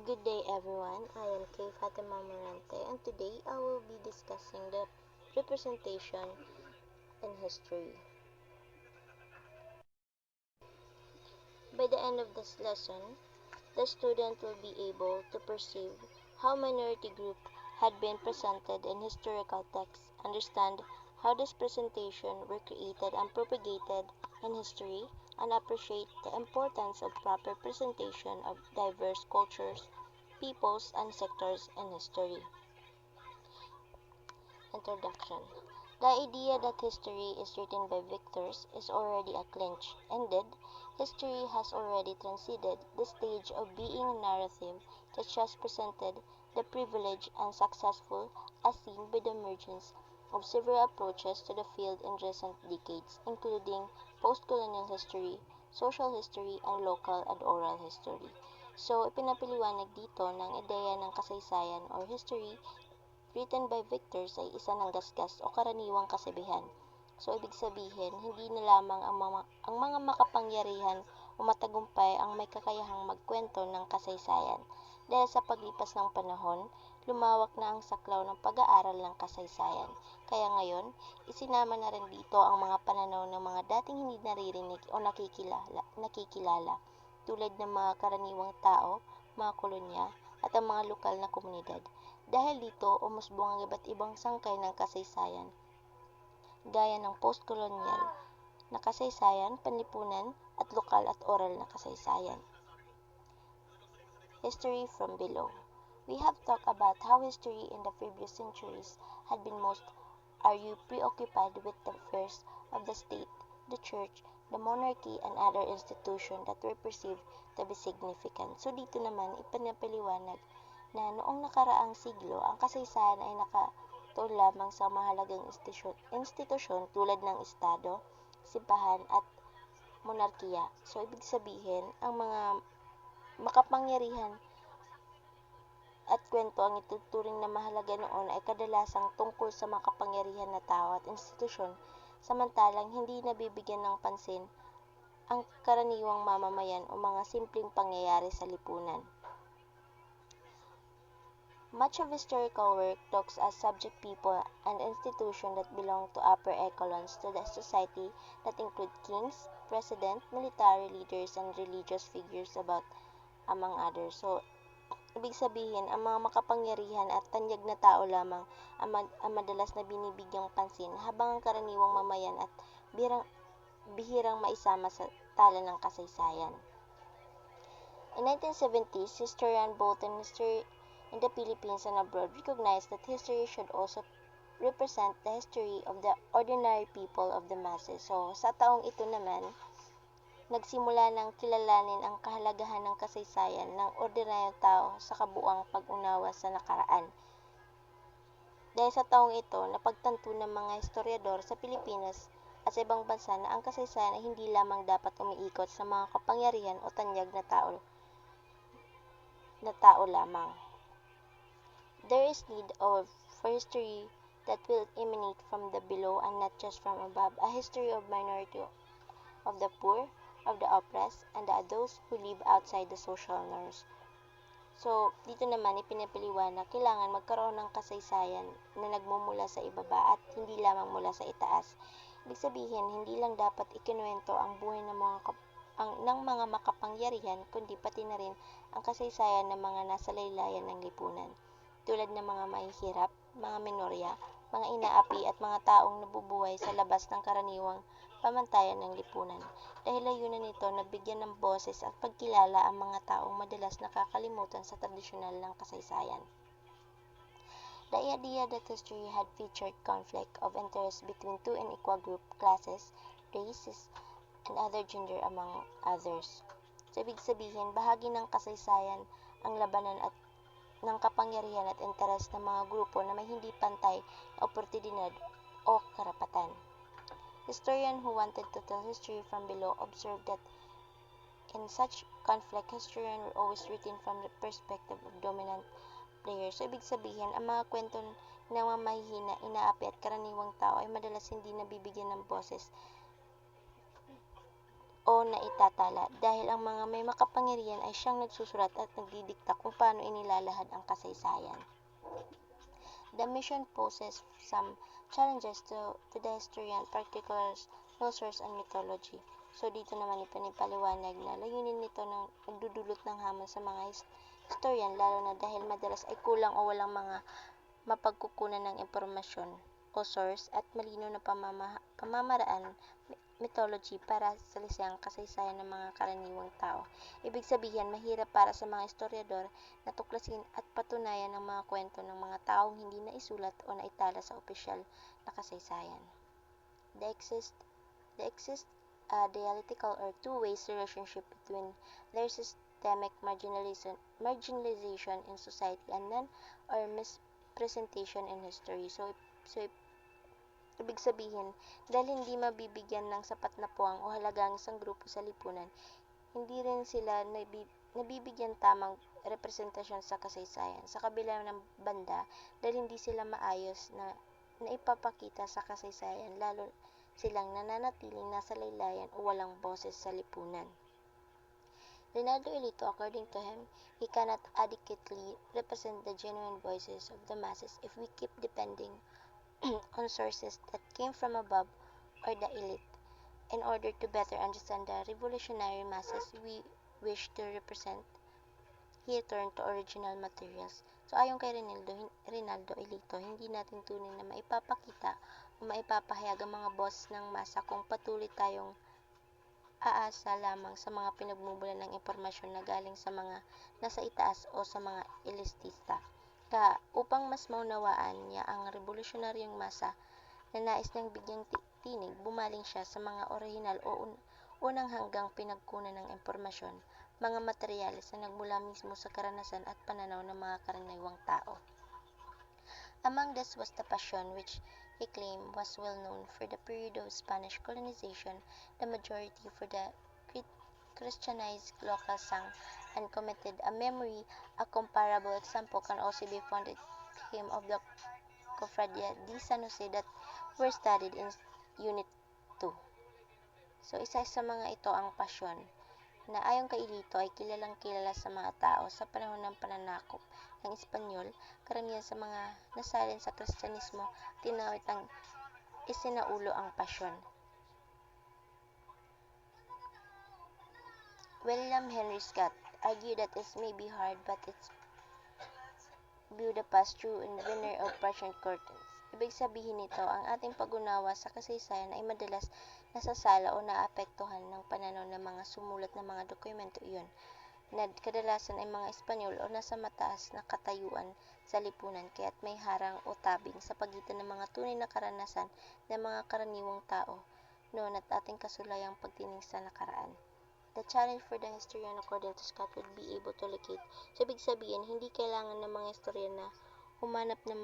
Good day everyone, I am Kay Fatima Morante and today I will be discussing the representation in history. By the end of this lesson, the student will be able to perceive how minority groups had been presented in historical texts, understand how these presentations were created and propagated in history, and appreciate the importance of proper presentation of diverse cultures, peoples, and sectors in history. Introduction. The idea that history is written by victors is already a clinch. Indeed, history has already transcended the stage of being a narrative that just presented the privileged and successful as seen by the emergence of several approaches to the field in recent decades, including post-colonial history, social history, and local and oral history. So, ipinapaliwanag dito ng ideya ng kasaysayan or history written by victors ay isa ng gasgas o karaniwang kasabihan. So, ibig sabihin, hindi na lamang ang mga makapangyarihan o matagumpay ang may kakayahang magkwento ng kasaysayan. Dahil sa paglipas ng panahon, lumawak na ang saklaw ng pag-aaral ng kasaysayan. Kaya ngayon, isinama na rin dito ang mga pananaw ng mga dating hindi naririnig o nakikilala tulad ng mga karaniwang tao, mga kolonya, at ang mga lokal na komunidad. Dahil dito, umusbong ang iba't ibang sangkay ng kasaysayan, gaya ng post-colonial na kasaysayan, panlipunan, at lokal at oral na kasaysayan. History from below. We have talked about how history in the previous centuries had been most are you preoccupied with the affairs of the state, the church, the monarchy, and other institutions that were perceived to be significant. So dito naman ipinapaliwanag na noong nakaraang siglo ang kasaysayan ay nakatuon lamang sa mahalagang institusyon tulad ng estado, simbahan at monarkiya. So ibig sabihin ang mga makapangyarihan at kwento ang ituturing na mahalaga noon ay kadalasang tungkol sa makapangyarihan na tao at institusyon, samantalang hindi nabibigyan ng pansin ang karaniwang mamamayan o mga simpleng pangyayari sa lipunan. Much of historical work talks as subject people and institutions that belong to upper echelons to the society that include kings, president, military leaders, and religious figures about among others. So, ibig sabihin, ang mga makapangyarihan at tanyag na tao lamang ang madalas na binibigyang pansin habang ang karaniwang mamayan at bihirang maisama sa tala ng kasaysayan. In 1970s, historians both in the Philippines and abroad recognized that history should also represent the history of the ordinary people of the masses. So, sa taong ito naman, nagsimula ng kilalanin ang kahalagahan ng kasaysayan ng ordinaryong tao sa kabuuang pag-unawa sa nakaraan. Dahil sa taong ito, napagtanto ng mga historiador sa Pilipinas at sa ibang bansa na ang kasaysayan ay hindi lamang dapat umiikot sa mga kapangyarihan o tanyag na tao lamang. There is need for history that will emanate from the below and not just from above, a history of minority, of the poor, of the oppressed, and those who live outside the social norms. So, dito naman ipinapaliwanag kailangan magkaroon ng kasaysayan na nagmumula sa ibaba at hindi lamang mula sa itaas. Ibig sabihin, hindi lang dapat ikinuwento ang buhay ng mga makapangyarihan, kundi pati na rin ang kasaysayan ng mga nasa laylayan ng lipunan, tulad ng mga mahihirap, mga minorya, mga inaapi at mga taong nabubuhay sa labas ng karaniwang pamantayan ng lipunan. Dahil layunan nito na bigyan ng boses at pagkilala ang mga taong madalas nakakalimutan sa tradisyonal ng kasaysayan. The idea that history had featured conflict of interest between two unequal group classes, races, and other gender among others. So, ibig sabihin, bahagi ng kasaysayan ang labanan at ng kapangyarihan at interes ng mga grupo na may hindi pantay na oportunidad o karapatan. Historians who wanted to tell history from below observed that in such conflict, historians were always written from the perspective of dominant players. So, ibig sabihin, ang mga kwento ng mga mahihina, inaapi at karaniwang tao ay madalas hindi nabibigyan ng boses o naitatala dahil ang mga may makapangyarihan ay siyang nagsusulat at nagdidikta kung paano inilalahad ang kasaysayan. The mission poses some challenges to the historian, particularly source and mythology. So dito naman ipinipaliwanag na layunin nito na nagdudulot ng hamon sa mga historian, lalo na dahil madalas ay kulang o walang mga mapagkukunan ng impormasyon o source at malinaw na pamamaraan mythology para saliksik ang kasaysayan ng mga karaniwang tao. Ibig sabihin, mahirap para sa mga historiador na tuklasin at patunayan ang mga kwento ng mga taong hindi naisulat o naitala sa opisyal na kasaysayan. The exist a dialectical or two-way relationship between their systemic marginalization in society and non or mispresentation in history. So ibig sabihin, dahil hindi mabibigyan ng sapat na puwang o halaga ang isang grupo sa lipunan, hindi rin sila nabibigyan tamang representasyon sa kasaysayan. Sa kabila ng banda, dahil hindi sila maayos na naipapakita sa kasaysayan, lalo silang nananatiling nasa laylayan o walang boses sa lipunan. Rinaldo Elito, according to him, he cannot adequately represent the genuine voices of the masses if we keep depending on sources that came from above or the elite. In order to better understand the revolutionary masses we wish to represent, he turned to original materials. So ayon kay Rinaldo Elito, hindi natin tunay na maipapakita o maipapahayag ang mga boss ng masa kung patuloy tayong aasa lamang sa mga pinagmumulan ng impormasyon na galing sa mga nasa itaas o sa mga elitista. Upang mas maunawaan niya ang revolusyonaryong masa na nais niyang bigyang tinig, bumaling siya sa mga orihinal o unang hanggang pinagkunan ng impormasyon, mga materyales na nagmula mismo sa karanasan at pananaw ng mga karaniwang tao. Among this was the Passion, which he claimed was well known for the period of Spanish colonization, the majority for the Christianized local sang and committed a memory. A comparable example can also be found in the hymn of the Cofradia de San Jose that were studied in Unit 2. So, isa sa mga ito ang Pasyon, na ayon kay Elito ay kilalang-kilala sa mga tao sa panahon ng pananakop ng Espanyol. Karamihan sa mga nasalin sa Kristyanismo, tinawid ang isinaulo ang Pasyon. William Henry Scott argued that it may be hard, but it's view the past through in veneer of Persian curtains. Ibig sabihin nito, ang ating pag-unawa sa kasaysayan ay madalas nasasala o naapektuhan ng pananaw ng mga sumulat ng mga dokumento iyon, na kadalasan ay mga Espanyol o nasa mataas na katayuan sa lipunan, kaya't may harang o tabing sa pagitan ng mga tunay na karanasan ng mga karaniwang tao noon at ating kasulayang pagtinig sa nakaraan. The challenge for the historian, according to Scott, would be able to locate. So, ibig sabihin, hindi kailangan ng mga historian na humanap ng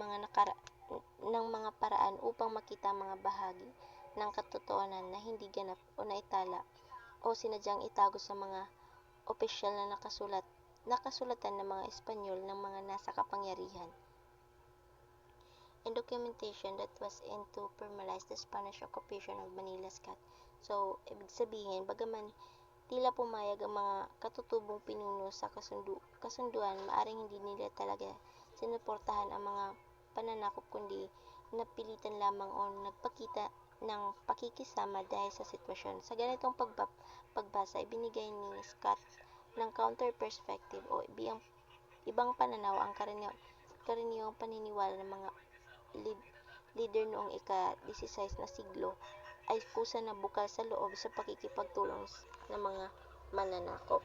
mga paraan upang makita ang mga bahagi ng katotohanan na hindi ganap o naitala o sinadyang itago sa mga opisyal na nakasulatan ng mga Espanyol ng mga nasa kapangyarihan. And documentation that was in to formalize the Spanish occupation of Manila, Scott. So, ibig sabihin, bagaman tila pumayag ang mga katutubong pinuno sa kasunduan, maaring hindi nila talaga sinuportahan ang mga pananakop kundi napilitan lamang o nagpakita ng pakikisama dahil sa sitwasyon. Sa ganitong pagbasa, ibinigay ni Scott ng counter perspective o ibang pananaw ang karaniwang paniniwala ng mga leader noong ika-16 na siglo ay kusa na bukal sa loob sa pakikipagtulong ng mga mananakop.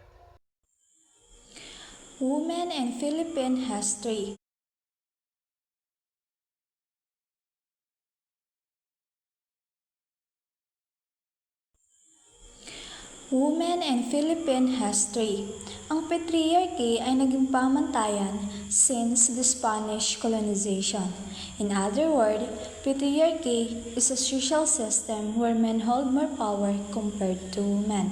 Women in Philippine History. Women in Philippine History. Ang patriarchy ay naging pamantayan since the Spanish colonization. In other words, patriarchy is a social system where men hold more power compared to women.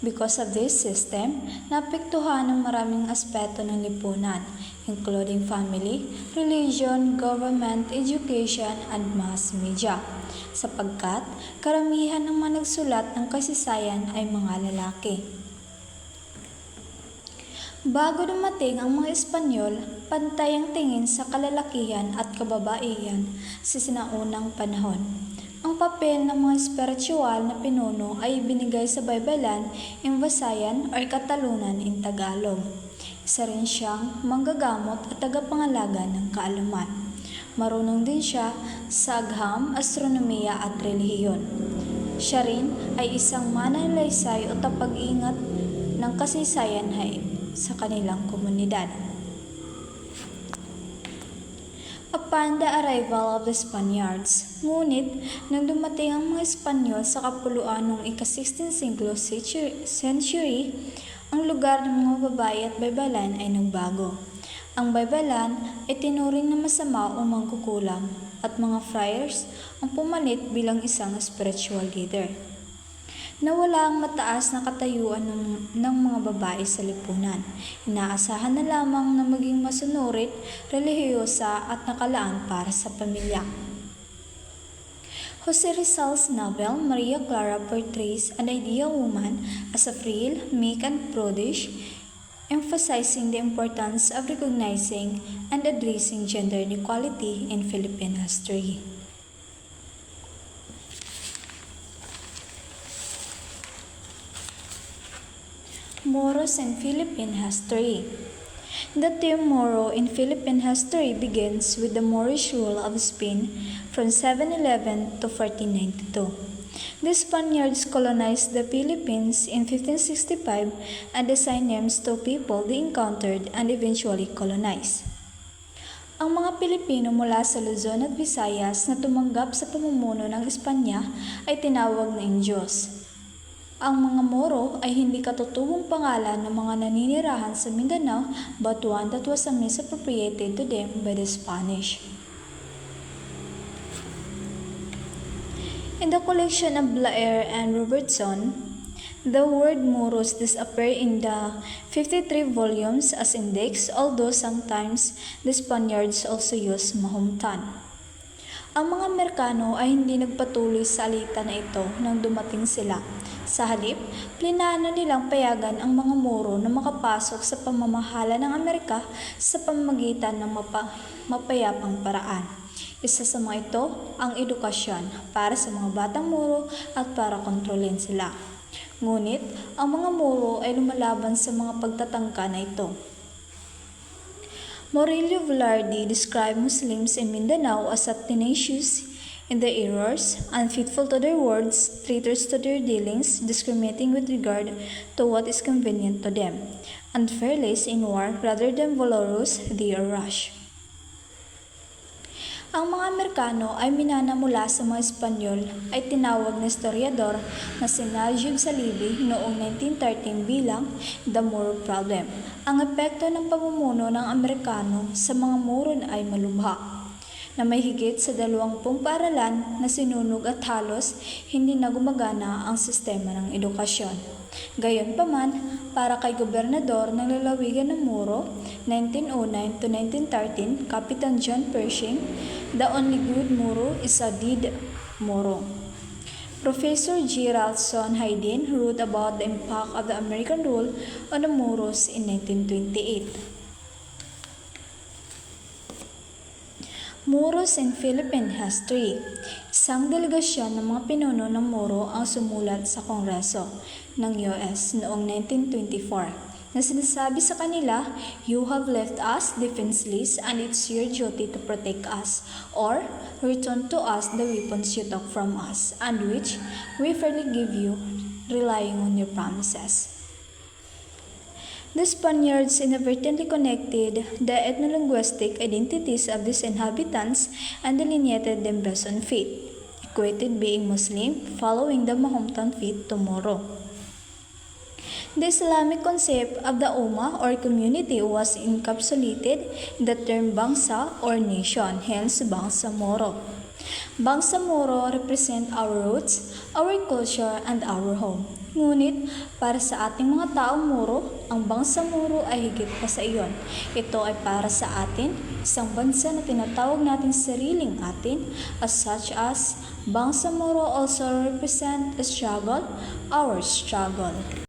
Because of this system, naapektuhan ang maraming aspeto ng lipunan, including family, religion, government, education, and mass media. sapagkat karamihan ng mga nagsulat ng kasaysayan ay mga lalaki. Bago dumating ang mga Espanyol, pantay ang tingin sa kalalakihan at kababaihan sa sinaunang panahon. Ang papel ng mga espiritual na pinuno ay binigay sa Baybalan in Visayan or Katalunan in Tagalog. Isa rin siyang manggagamot at tagapangalaga ng kaalaman. Marunong din siya sa agham, astronomiya at relihiyon. Siya rin ay isang mananaysay o tapag-ingat ng kasaysayan sa kanilang komunidad. Upon the arrival of the Spaniards, ngunit nang dumating ang mga Espanyol sa kapuluan noong ika-16th century, ang lugar ng mga babae at Baybalan ay nagbago. Ang Baybalan ay tinuring na masama o mangkukulam at mga friars ang pumalit bilang isang spiritual leader. Nawala ang mataas na katayuan ng mga babae sa lipunan. Inaasahan na lamang na maging masunurit, relihiyosa at nakalaan para sa pamilya. Jose Rizal's novel Maria Clara portrays an ideal woman as a frail, meek and prudish, emphasizing the importance of recognizing and addressing gender inequality in Philippine history. Moros and Philippine history. The term Moro in Philippine history begins with the Moorish rule of Spain from 711 to 1492. The Spaniards colonized the Philippines in 1565 and assigned names to people they encountered and eventually colonized. Ang mga Pilipino mula sa Luzon at Visayas na tumanggap sa pamumuno ng Espanya ay tinawag na Indios. Ang mga Moro ay hindi katutubong pangalan ng mga naninirahan sa Mindanao but one that was misappropriated to them by the Spanish. In the collection of Blair and Robertson, the word Moros disappears in the 53 volumes as index, although sometimes the Spaniards also use Mahumtan. Ang mga Amerikano ay hindi nagpatuloy sa alitan na ito nang dumating sila. Sa halip, plinano nilang payagan ang mga Moro na makapasok sa pamamahala ng Amerika sa pamamagitan ng mapayapang paraan. Isa sa mga ito ang edukasyon para sa mga batang Moro at para kontrolin sila. Ngunit, ang mga Moro ay lumalaban sa mga pagtatangka na ito. Murillo Velarde described Muslims in Mindanao as tenacious in their errors, unfaithful to their words, traitors to their dealings, discriminating with regard to what is convenient to them, and fearless in war rather than valorous their rash. Ang mga Amerikano ay minana mula sa mga Espanyol ay tinawag na historiador na si Najib Salibi noong 1913 bilang The Moro Problem. Ang epekto ng pamumuno ng Amerikano sa mga Moro ay malubha, na may higit sa 20 paaralan na sinunog at halos hindi na gumagana ang sistema ng edukasyon. Gayunpaman, para kay Gobernador ng lalawigan ng Moro, 1909 to 1913, Kapitan John Pershing, the only good Moro is a dead Moro. Professor Gerald Son Hayden wrote about the impact of the American rule on the Moros in 1928. Moros and Philippine history. Isang delegasyon ng mga pinuno ng Moro ang sumulat sa Kongreso ng US noong 1924 na sinasabi sa kanila, "You have left us defenseless and it's your duty to protect us, or return to us the weapons you took from us, and which we freely give you, relying on your promises." The Spaniards inadvertently connected the ethno-linguistic identities of these inhabitants and delineated them based on faith, equated being Muslim, following the Mahomtan faith to Moro. The Islamic concept of the Ummah or community was encapsulated in the term Bangsa or nation, hence Bangsa Moro. Bangsa Moro represent our roots, our culture, and our home. Ngunit para sa ating mga taong Moro, ang Bangsamoro ay higit pa sa iyon. Ito ay para sa atin, isang bansa na tinatawag natin sariling atin, as such as Bangsamoro also represent a struggle, our struggle.